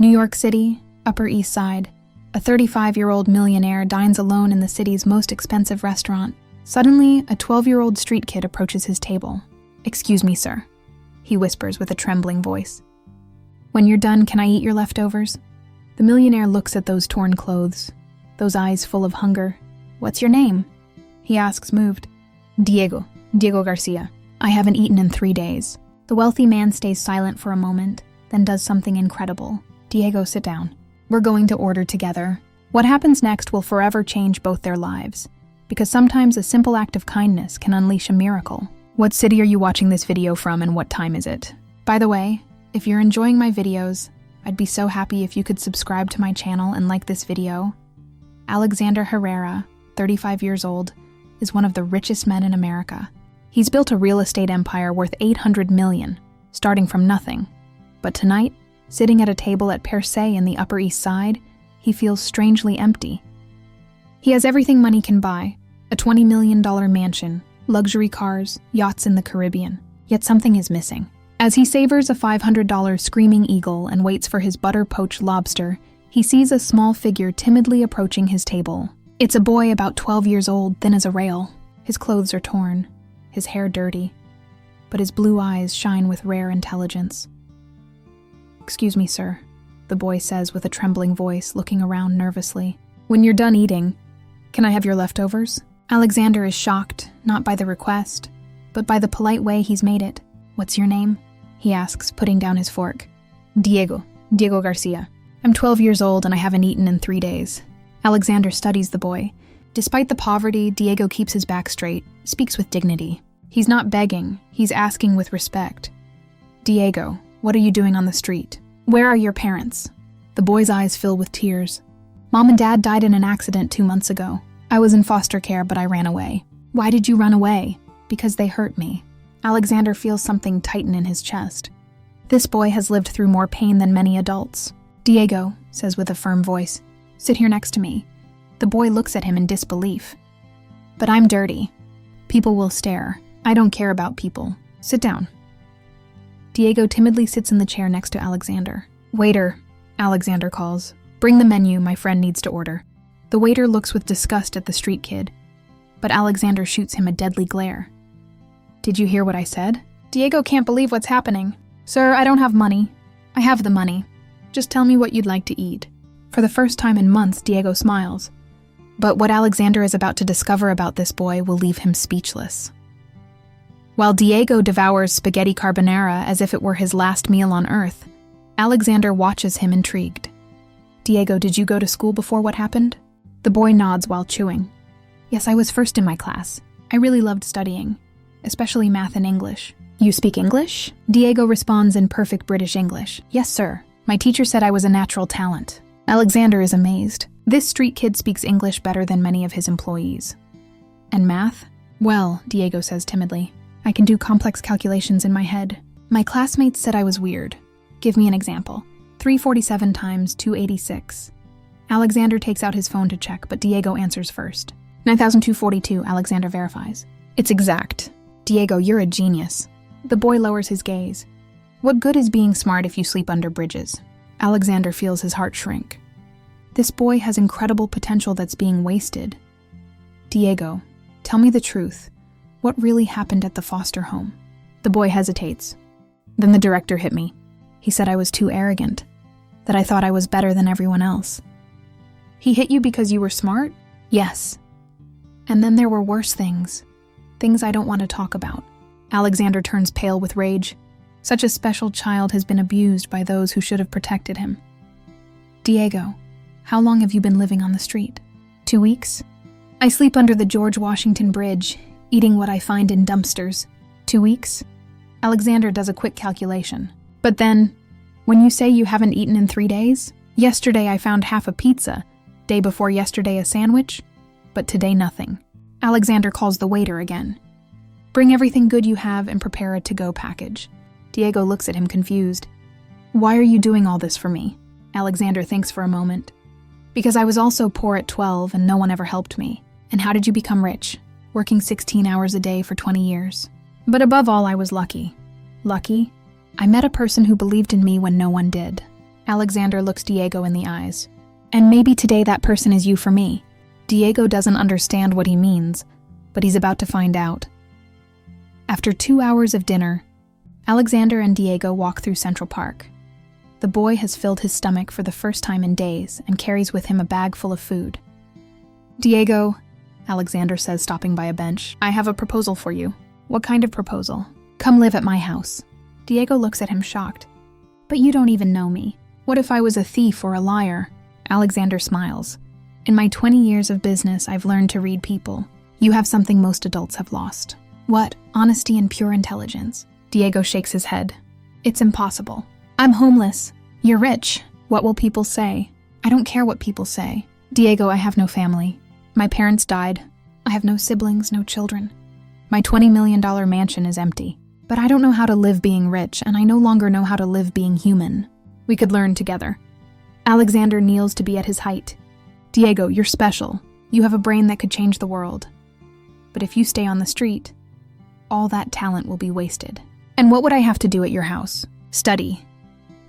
New York City, Upper East Side. A 35-year-old millionaire dines alone in the city's most expensive restaurant. Suddenly, a 12-year-old street kid approaches his table. "Excuse me, sir," he whispers with a trembling voice. "When you're done, can I eat your leftovers?" The millionaire looks at those torn clothes, those eyes full of hunger. "What's your name?" he asks, moved. Diego Garcia. "I haven't eaten in 3 days." The wealthy man stays silent for a moment, then does something incredible. "Diego, sit down. We're going to order together." What happens next will forever change both their lives, because sometimes a simple act of kindness can unleash a miracle. What city are you watching this video from, and what time is it? By the way, if you're enjoying my videos, I'd be so happy if you could subscribe to my channel and like this video. Alexander Herrera, 35 years old, is one of the richest men in America. He's built a real estate empire worth $800 million, starting from nothing. But tonight, sitting at a table at Per Se in the Upper East Side, he feels strangely empty. He has everything money can buy, a $20 million mansion, luxury cars, yachts in the Caribbean. Yet something is missing. As he savors a $500 screaming eagle and waits for his butter-poached lobster, he sees a small figure timidly approaching his table. It's a boy about 12 years old, thin as a rail. His clothes are torn, his hair dirty, but his blue eyes shine with rare intelligence. "Excuse me, sir," the boy says with a trembling voice, looking around nervously. "When you're done eating, can I have your leftovers?" Alexander is shocked, not by the request, but by the polite way he's made it. "What's your name?" he asks, putting down his fork. Diego Garcia. "I'm 12 years old and I haven't eaten in 3 days." Alexander studies the boy. Despite the poverty, Diego keeps his back straight, speaks with dignity. He's not begging, he's asking with respect. "Diego, what are you doing on the street? Where are your parents?" The boy's eyes fill with tears. "Mom and Dad died in an accident 2 months ago. I was in foster care, but I ran away." "Why did you run away?" "Because they hurt me." Alexander feels something tighten in his chest. This boy has lived through more pain than many adults. "Diego," says with a firm voice, "sit here next to me." The boy looks at him in disbelief. "But I'm dirty. People will stare. I don't care about people. Sit down." Diego timidly sits in the chair next to Alexander. "Waiter," Alexander calls. "Bring the menu, my friend needs to order." The waiter looks with disgust at the street kid, but Alexander shoots him a deadly glare. "Did you hear what I said?" Diego can't believe what's happening. "Sir, I don't have money. I have the money. Just tell me what you'd like to eat." For the first time in months, Diego smiles. But what Alexander is about to discover about this boy will leave him speechless. While Diego devours spaghetti carbonara as if it were his last meal on earth, Alexander watches him intrigued. "Diego, did you go to school before what happened?" The boy nods while chewing. "Yes, I was first in my class. I really loved studying, especially math and English." "You speak English?" Diego responds in perfect British English. "Yes, sir. My teacher said I was a natural talent." Alexander is amazed. This street kid speaks English better than many of his employees. "And math?" "Well," Diego says timidly, "I can do complex calculations in my head. My classmates said I was weird." "Give me an example." 347 times 286. Alexander takes out his phone to check, but Diego answers first. 9,242, Alexander verifies. "It's exact." "Diego, you're a genius." The boy lowers his gaze. "What good is being smart if you sleep under bridges?" Alexander feels his heart shrink. This boy has incredible potential that's being wasted. "Diego, tell me the truth. What really happened at the foster home?" The boy hesitates. "Then the director hit me. He said I was too arrogant, that I thought I was better than everyone else." "He hit you because you were smart?" "Yes. And then there were worse things. Things I don't want to talk about." Alexander turns pale with rage. Such a special child has been abused by those who should have protected him. "Diego, how long have you been living on the street?" 2 weeks. "I sleep under the George Washington Bridge, eating what I find in dumpsters." 2 weeks. Alexander does a quick calculation. "But then, when you say you haven't eaten in 3 days, yesterday I found half a pizza, day before yesterday a sandwich, but today nothing." Alexander calls the waiter again. "Bring everything good you have and prepare a to-go package." Diego looks at him confused. "Why are you doing all this for me?" Alexander thinks for a moment. "Because I was also poor at 12 and no one ever helped me." "And how did you become rich?" "Working 16 hours a day for 20 years. But above all, I was lucky." "Lucky?" "I met a person who believed in me when no one did." Alexander looks Diego in the eyes. And maybe today that person is you for me. Diego doesn't understand what he means, but he's about to find out. After 2 hours of dinner, Alexander and Diego walk through Central Park. The boy has filled his stomach for the first time in days and carries with him a bag full of food. Diego, Alexander says, stopping by a bench, I have a proposal for you. What kind of proposal? Come live at my house. Diego looks at him shocked. But you don't even know me. What if I was a thief or a liar? Alexander smiles. In my 20 years of business, I've learned to read people. You have something most adults have lost. What? Honesty and pure intelligence. Diego shakes his head. It's impossible. I'm homeless. You're rich. What will people say? I don't care what people say. Diego, I have no family. My parents died. I have no siblings, no children. My $20 million mansion is empty. But I don't know how to live being rich, and I no longer know how to live being human. We could learn together. Alexander kneels to be at his height. Diego, you're special. You have a brain that could change the world. But if you stay on the street, all that talent will be wasted. And what would I have to do at your house? Study.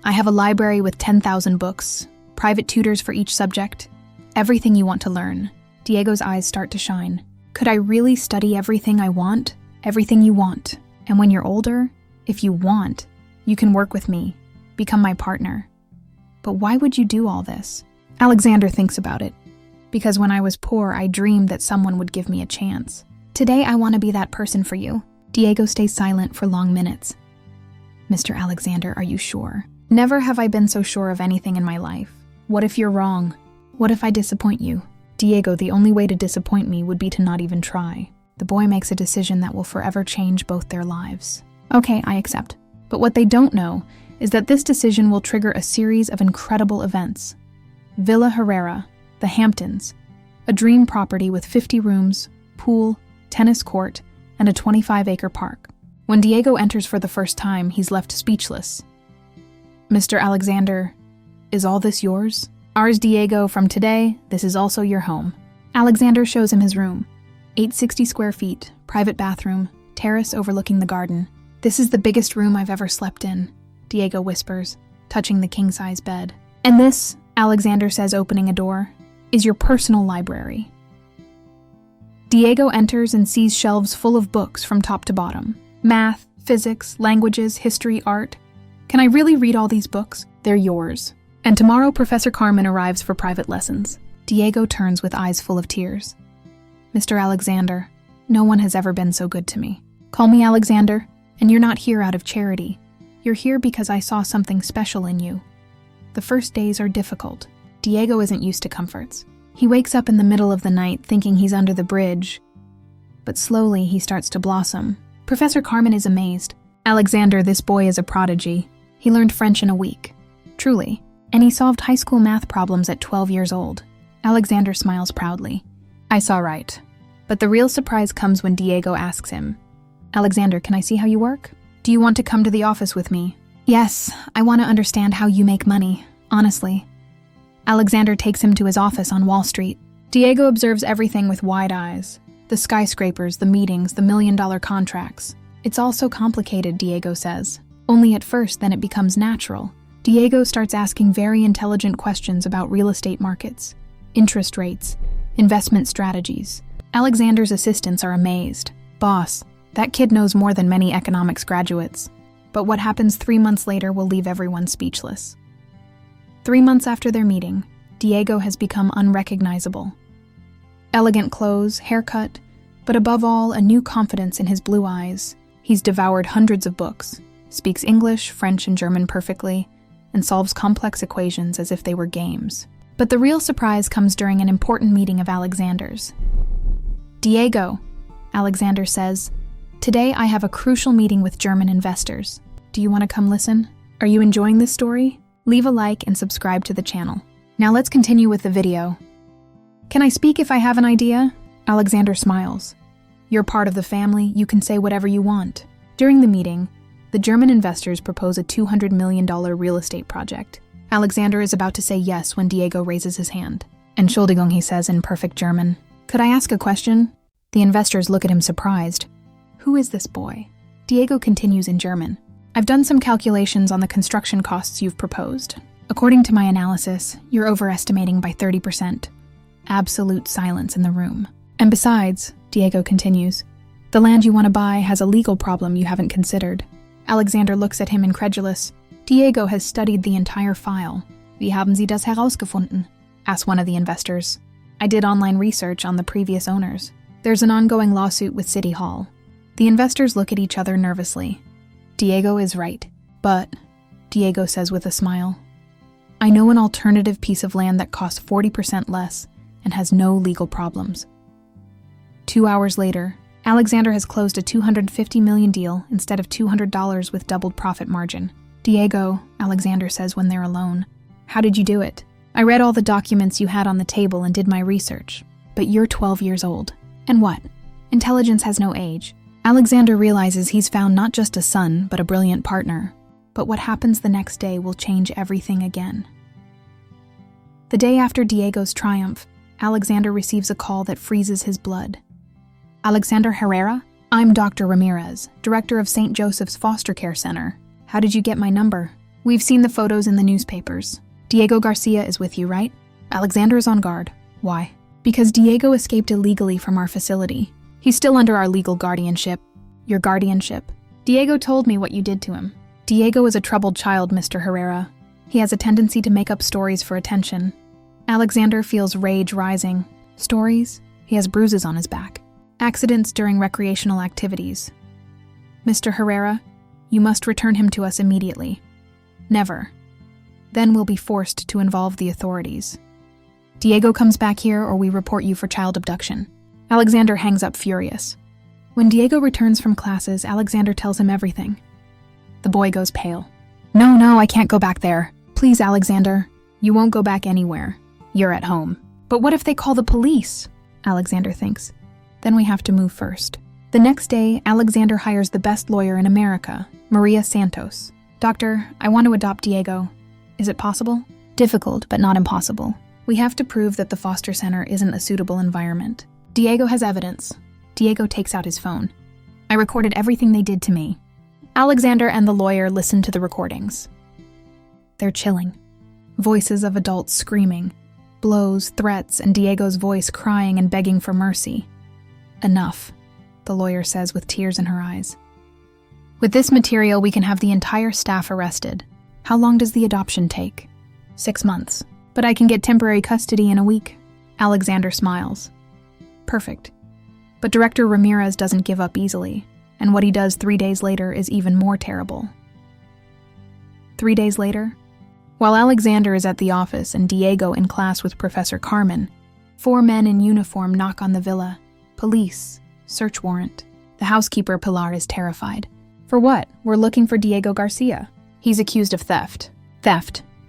I have a library with 10,000 books, private tutors for each subject, everything you want to learn. Diego's eyes start to shine. Could I really study everything I want? Everything you want. And when you're older, if you want, you can work with me, become my partner. But why would you do all this? Alexander thinks about it. Because when I was poor, I dreamed that someone would give me a chance. Today, I want to be that person for you. Diego stays silent for long minutes. Mr. Alexander, are you sure? Never have I been so sure of anything in my life. What if you're wrong? What if I disappoint you? Diego, the only way to disappoint me would be to not even try. The boy makes a decision that will forever change both their lives. Okay, I accept. But what they don't know is that this decision will trigger a series of incredible events. Villa Herrera, the Hamptons, a dream property with 50 rooms, pool, tennis court, and a 25-acre park. When Diego enters for the first time, he's left speechless. Mr. Alexander, is all this yours? Ours, Diego, from today, this is also your home. Alexander shows him his room. 860 square feet, private bathroom, terrace overlooking the garden. This is the biggest room I've ever slept in, Diego whispers, touching the king-size bed. And this, Alexander says, opening a door, is your personal library. Diego enters and sees shelves full of books from top to bottom. Math, physics, languages, history, art. Can I really read all these books? They're yours. And tomorrow Professor Carmen arrives for private lessons. Diego turns with eyes full of tears. Mr. Alexander, no one has ever been so good to me. Call me Alexander, and you're not here out of charity. You're here because I saw something special in you. The first days are difficult. Diego isn't used to comforts. He wakes up in the middle of the night thinking he's under the bridge. But slowly he starts to blossom. Professor Carmen is amazed. Alexander, this boy is a prodigy. He learned French in a week. Truly. And he solved high school math problems at 12 years old. Alexander smiles proudly. I saw right. But the real surprise comes when Diego asks him, Alexander, can I see how you work? Do you want to come to the office with me? Yes, I want to understand how you make money, honestly. Alexander takes him to his office on Wall Street. Diego observes everything with wide eyes. The skyscrapers, the meetings, the million-dollar contracts. It's all so complicated, Diego says. Only at first, then it becomes natural. Diego starts asking very intelligent questions about real estate markets, interest rates, investment strategies. Alexander's assistants are amazed. Boss, that kid knows more than many economics graduates. But what happens 3 months later will leave everyone speechless. 3 months after their meeting, Diego has become unrecognizable. Elegant clothes, haircut, but above all, a new confidence in his blue eyes. He's devoured hundreds of books, speaks English, French, and German perfectly, and solves complex equations as if they were games. But the real surprise comes during an important meeting of Alexander's. Diego, Alexander says, today I have a crucial meeting with German investors. Do you want to come listen? Are you enjoying this story? Leave a like and subscribe to the channel. Now let's continue with the video. Can I speak if I have an idea? Alexander smiles. You're part of the family, you can say whatever you want. During the meeting, the German investors propose a $200 million real estate project. Alexander is about to say yes when Diego raises his hand. Entschuldigung, he says in perfect German. Could I ask a question? The investors look at him surprised. Who is this boy? Diego continues in German. I've done some calculations on the construction costs you've proposed. According to my analysis, you're overestimating by 30%. Absolute silence in the room. And besides, Diego continues, the land you want to buy has a legal problem you haven't considered. Alexander looks at him incredulous. Diego has studied the entire file. Wie haben Sie das herausgefunden? Asks one of the investors. I did online research on the previous owners. There's an ongoing lawsuit with City Hall. The investors look at each other nervously. Diego is right. But, Diego says with a smile, I know an alternative piece of land that costs 40% less and has no legal problems. 2 hours later, Alexander has closed a $250 million deal instead of $200 with doubled profit margin. Diego, Alexander says when they're alone, how did you do it? I read all the documents you had on the table and did my research. But you're 12 years old. And what? Intelligence has no age. Alexander realizes he's found not just a son, but a brilliant partner. But what happens the next day will change everything again. The day after Diego's triumph, Alexander receives a call that freezes his blood. Alexander Herrera? I'm Dr. Ramirez, director of St. Joseph's Foster Care Center. How did you get my number? We've seen the photos in the newspapers. Diego Garcia is with you, right? Alexander is on guard. Why? Because Diego escaped illegally from our facility. He's still under our legal guardianship. Your guardianship? Diego told me what you did to him. Diego is a troubled child, Mr. Herrera. He has a tendency to make up stories for attention. Alexander feels rage rising. Stories? He has bruises on his back. Accidents during recreational activities. Mr. Herrera, you must return him to us immediately. Never. Then we'll be forced to involve the authorities. Diego comes back here or we report you for child abduction. Alexander hangs up furious. When Diego returns from classes, Alexander tells him everything. The boy goes pale. No, I can't go back there. Please, Alexander. You won't go back anywhere. You're at home. But what if they call the police? Alexander thinks. Then we have to move first. The next day, Alexander hires the best lawyer in America, Maria Santos. Doctor, I want to adopt Diego. Is it possible? Difficult, but not impossible. We have to prove that the foster center isn't a suitable environment. Diego has evidence. Diego takes out his phone. I recorded everything they did to me. Alexander and the lawyer listen to the recordings. They're chilling. Voices of adults screaming, blows, threats, and Diego's voice crying and begging for mercy. Enough, the lawyer says with tears in her eyes. With this material, we can have the entire staff arrested. How long does the adoption take? 6 months. But I can get temporary custody in a week. Alexander smiles. Perfect. But Director Ramirez doesn't give up easily, and what he does 3 days later is even more terrible. 3 days later, while Alexander is at the office and Diego in class with Professor Carmen, 4 men in uniform knock on the villa. Police. Search warrant. The housekeeper, Pilar, is terrified. For what? We're looking for Diego Garcia. He's accused of theft.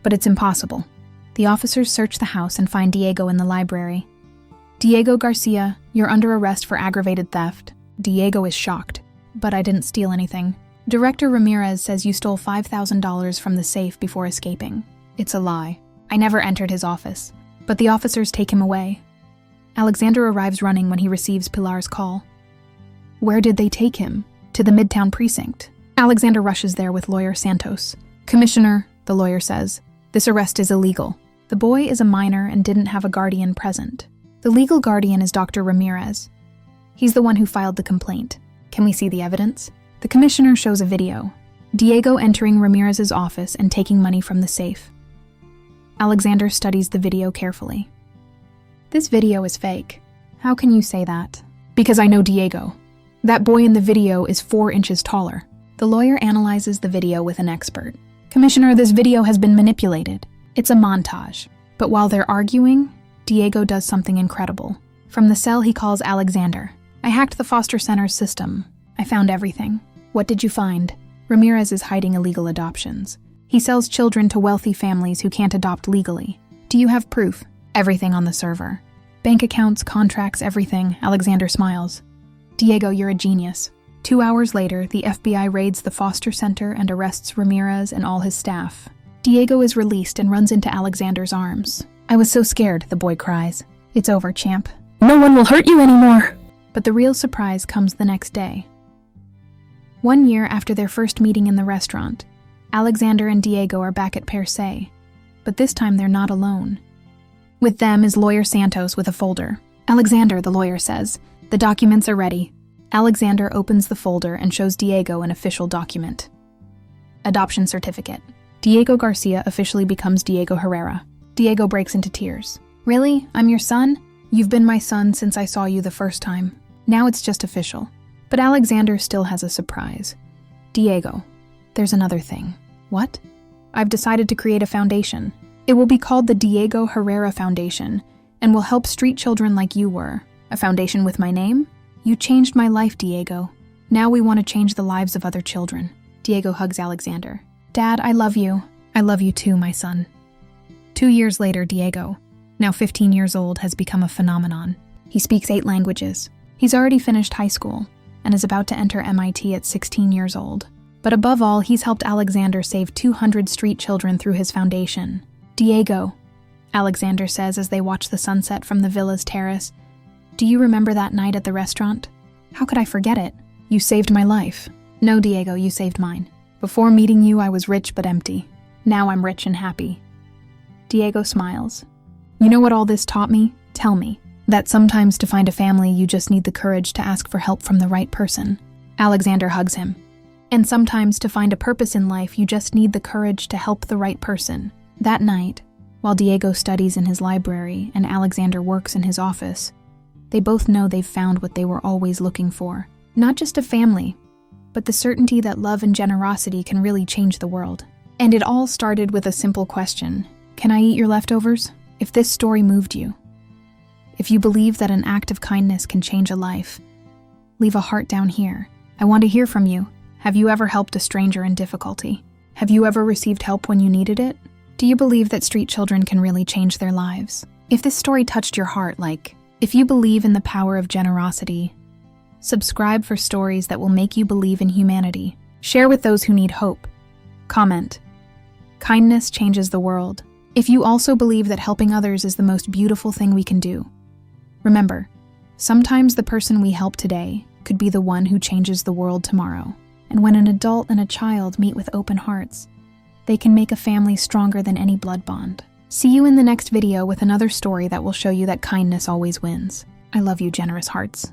But it's impossible. The officers search the house and find Diego in the library. Diego Garcia, you're under arrest for aggravated theft. Diego is shocked. But I didn't steal anything. Director Ramirez says you stole $5,000 from the safe before escaping. It's a lie. I never entered his office. But the officers take him away. Alexander arrives running when he receives Pilar's call. Where did they take him? To the Midtown precinct. Alexander rushes there with lawyer Santos. Commissioner, the lawyer says, this arrest is illegal. The boy is a minor and didn't have a guardian present. The legal guardian is Dr. Ramirez. He's the one who filed the complaint. Can we see the evidence? The commissioner shows a video. Diego entering Ramirez's office and taking money from the safe. Alexander studies the video carefully. This video is fake. How can you say that? Because I know Diego. That boy in the video is 4 inches taller. The lawyer analyzes the video with an expert. Commissioner, this video has been manipulated. It's a montage. But while they're arguing, Diego does something incredible. From the cell, he calls Alexander. I hacked the foster center's system. I found everything. What did you find? Ramirez is hiding illegal adoptions. He sells children to wealthy families who can't adopt legally. Do you have proof? Everything on the server. Bank accounts, contracts, everything. Alexander smiles. Diego, you're a genius. 2 hours later, the FBI raids the foster center and arrests Ramirez and all his staff. Diego is released and runs into Alexander's arms. I was so scared, the boy cries. It's over, champ. No one will hurt you anymore. But the real surprise comes the next day. 1 year after their first meeting in the restaurant, Alexander and Diego are back at Per Se. but this time they're not alone. With them is Lawyer Santos with a folder. "Alexander," the lawyer says, "the documents are ready." Alexander opens the folder and shows Diego an official document. Adoption certificate. Diego Garcia officially becomes Diego Herrera. Diego breaks into tears. "Really? I'm your son? You've been my son since I saw you the first time. Now it's just official." But Alexander still has a surprise. "Diego, there's another thing." "What?" "I've decided to create a foundation. It will be called the Diego Herrera Foundation and will help street children like you were. A foundation with my name? You changed my life, Diego. Now we want to change the lives of other children." Diego hugs Alexander. "Dad, I love you. I love you too, my son." 2 years later, Diego, now 15 years old, has become a phenomenon. He speaks 8 languages. He's already finished high school and is about to enter MIT at 16 years old. But above all, he's helped Alexander save 200 street children through his foundation. "Diego," Alexander says as they watch the sunset from the villa's terrace, "do you remember that night at the restaurant? How could I forget it? You saved my life." "No, Diego, you saved mine. Before meeting you, I was rich but empty. Now I'm rich and happy." Diego smiles. "You know what all this taught me? Tell me. That sometimes to find a family, you just need the courage to ask for help from the right person." Alexander hugs him. "And sometimes to find a purpose in life, you just need the courage to help the right person." That night, while Diego studies in his library and Alexander works in his office, they both know they've found what they were always looking for. Not just a family, but the certainty that love and generosity can really change the world. And it all started with a simple question. Can I eat your leftovers? If this story moved you, if you believe that an act of kindness can change a life, leave a heart down here. I want to hear from you. Have you ever helped a stranger in difficulty? Have you ever received help when you needed it? Do you believe that street children can really change their lives? If this story touched your heart, if you believe in the power of generosity, subscribe for stories that will make you believe in humanity. Share with those who need hope. Comment. Kindness changes the world. If you also believe that helping others is the most beautiful thing we can do, remember, sometimes the person we help today could be the one who changes the world tomorrow. And when an adult and a child meet with open hearts, they can make a family stronger than any blood bond. See you in the next video with another story that will show you that kindness always wins. I love you, generous hearts.